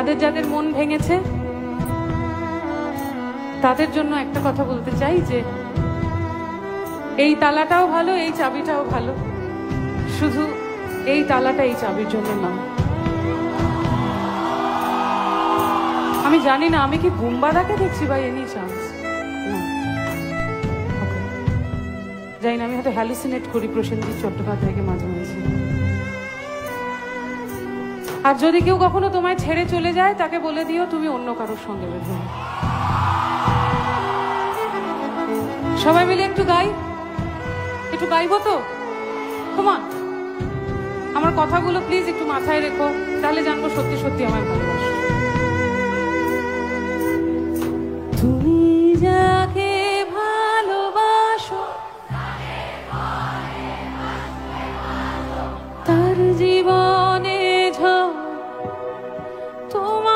যাদের যাদের মন ভেঙেছে তাদের জন্য একটা কথা বলতে চাই যে এই তালাটাও ভালো, এই চাবিটাও ভালো, শুধু এই তালাটা এই চাবির জন্য না। আমি জানি না আমি কি বুম্বাদাকে দেখছি বা এনি চান্স, জানি না, আমি হয়তো হ্যালুসিনেট করি প্রসেনজিৎ চট্টোপাধ্যায়কে মাঝে মাঝে। আর যদি কেউ কখনো তোমায় ছেড়ে চলে যায় তাকে বলে দিও তুমি অন্য কারোর সঙ্গে বেঁধে। সবাই মিলে একটু গাই, একটু গাইবো তো? কমান, আমার কথাগুলো প্লিজ একটু মাথায় রেখো, তাহলে জানবো সত্যি সত্যি আমার ভালোবাসা। তুমি যাকে ভালোবাসো তার জীবনে ঝড় তোমার